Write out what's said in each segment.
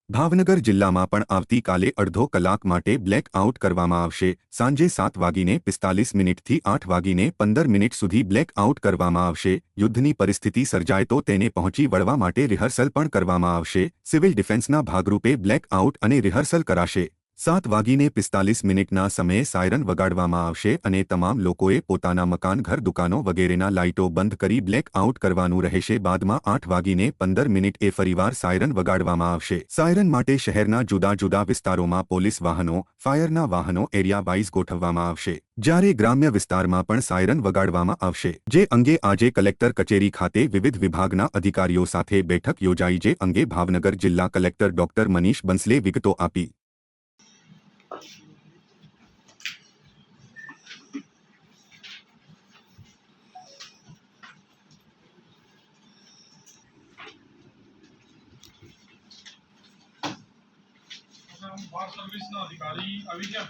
ભાવનગર જિલ્લામાં પણ આવતીકાલે અડધો કલાક માટે બ્લેક આઉટ કરવામાં આવશે। સાંજે 7:45 થી 8:15 સુધી બ્લેક આઉટ કરવામાં આવશે। યુદ્ધની પરિસ્થિતિ સર્જાય તો તેને પહોંચી વળવા માટે રિહર્સલ પણ કરવામાં આવશે। સિવિલ ડિફેન્સના ભાગરૂપે બ્લેક આઉટ અને રિહર્સલ કરાશે। 7:45 સમયે સાયરન વગાડવામાં આવશે અને તમામ લોકોએ પોતાના મકાન, ઘર, દુકાનો વગેરેના લાઇટો બંધ કરી બ્લેક આઉટ કરવાનું રહેશે। બાદમાં 8:15 ફરીવાર સાયરન વગાડવામાં આવશે। સાયરન માટે શહેરના જુદા જુદા વિસ્તારોમાં પોલીસ વાહનો, ફાયરના વાહનો એરિયા વાઇઝ ગોઠવવામાં આવશે। જ્યારે ગ્રામ્ય વિસ્તારમાં પણ સાયરન વગાડવામાં આવશે। જે અંગે આજે કલેક્ટર કચેરી ખાતે વિવિધ વિભાગના અધિકારીઓ સાથે બેઠક યોજાઈ। જે અંગે ભાવનગર જિલ્લા કલેક્ટર ડોક્ટર મનીષ બંસલે વિગતો આપી। फायर सर्विस ना अधिकारी अभी क्या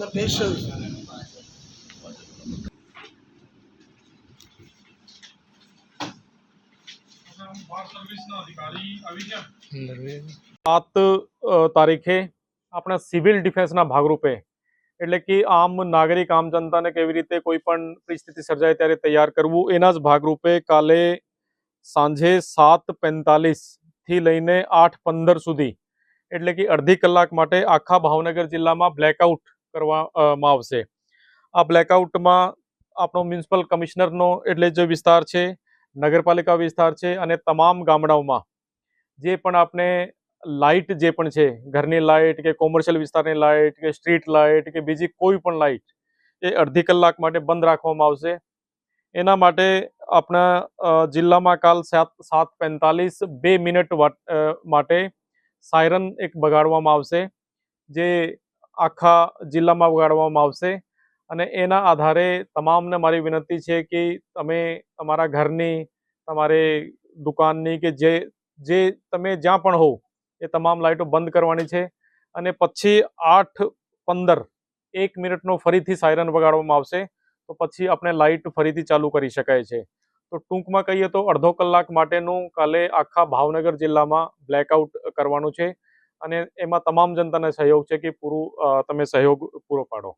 स्पेशल फायर सर्विस ना अधिकारी अभी क्या 7 તારીખે આપણા સિવિલ ડિફેન્સના ભાગરૂપે એટલે કે આમ નાગરિક આમ જનતાને કેવી રીતે કોઈ પણ પરિસ્થિતિ સર્જાય ત્યારે તૈયાર કરવું એના જ ભાગરૂપે કાલે સાંજે 7:45 થી લઈને 8:15 સુધી એટલે કે અડધી કલાક માટે આખા ભાવનગર જિલ્લામાં બ્લેકઆઉટ કરવામાં આવશે। આ બ્લેકઆઉટમાં આપણો મ્યુનિસિપલ કમિશનરનો એટલે જે વિસ્તાર છે, નગરપાલિકા વિસ્તાર છે અને તમામ ગામડાઓમાં જે પણ આપણે લાઇટ જે પણ છે, ઘરની લાઇટ કે કોમર્શિયલ વિસ્તારની લાઇટ કે સ્ટ્રીટ લાઇટ કે બીજી કોઈ પણ લાઇટ એ અડધી કલાક માટે બંધ રાખવામાં આવશે। એના માટે આપણા જિલ્લામાં કાલ 7:45 2 મિનિટ માટે સાયરન એક બગાડવામાં આવશે, જે આખા જિલ્લામાં વગાડવામાં આવશે। અને એના આધારે તમામને મારી વિનંતી છે કે તમે તમારા ઘરની, તમારે દુકાનની કે જે તમે જ્યાં પણ હો એ તમામ લાઇટો બંધ કરવાની છે। અને પછી 8:15 1 મિનિટનો ફરીથી સાયરન વગાડવામાં આવશે, તો પછી આપણે લાઇટ ફરીથી ચાલુ કરી શકાય છે। તો ટૂંકમાં કહીએ તો અડધો કલાક માટેનું કાલે આખા ભાવનગર જિલ્લામાં બ્લેકઆઉટ કરવાનું છે અને એમાં તમામ જનતાને સહયોગ છે કે તમે સહયોગ પૂરો પાડો।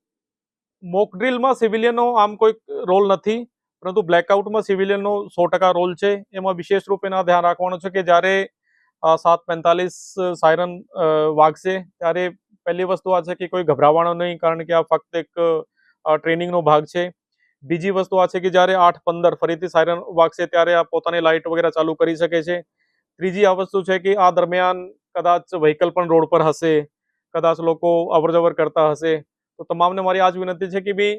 મોક ડ્રીલમાં સિવિલિયનનો આમ કોઈ રોલ નથી, પરંતુ બ્લેકઆઉટમાં સિવિલિયનનો 100% રોલ છે। એમાં વિશેષ રૂપે ધ્યાન રાખવાનું છે કે જ્યારે 7:45 સાયરન વાગશે ત્યારે પહેલી વસ્તુ આ છે કે કોઈ ગભરાવાનું નહીં, કારણ કે આ ફક્ત એક ટ્રેનિંગનો ભાગ છે। બીજી વસ્તુ આ છે કે જ્યારે 8:15 ફરીથી સાયરન વાગશે ત્યારે આ પોતાની લાઇટ વગેરે ચાલુ કરી શકે છે। ત્રીજી આ વસ્તુ છે કે આ દરમિયાન કદાચ વ્હીકલ પણ રોડ પર હશે, કદાચ લોકો અવરજવર કરતા હશે, તો તમામને મારી આ જ વિનંતી છે કે ભાઈ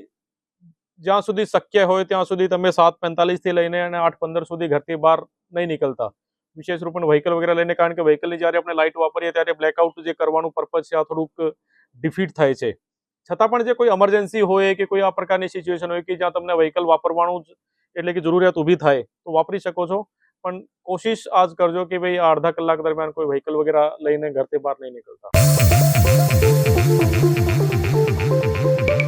જ્યાં સુધી શક્ય હોય ત્યાં સુધી તમે 7:45 થી લઈને અને 8:15 સુધી ઘરથી બહાર નહીં નીકળતા, વિશેષ રૂપે વ્હીકલ વગેરે લઈને, કારણ કે વ્હીકલની જ્યારે આપણે લાઇટ વાપરીએ ત્યારે બ્લેકઆઉટ જે કરવાનું પર્પઝ છે આ થોડુંક ડિફીટ થાય છે। છતાં પણ જે કોઈ ઇમરજન્સી હોય કે કોઈ આ પ્રકારની સિચ્યુએશન હોય કે જ્યાં તમને વ્હીકલ વાપરવાનું જ એટલે કે જરૂરિયાત ઊભી થાય તો વાપરી શકો છો, પણ કોશિશ આ જ કરજો કે ભાઈ આ અડધા કલાક દરમિયાન કોઈ વ્હીકલ વગેરે લઈને ઘરથી બહાર નહીં નીકળતા।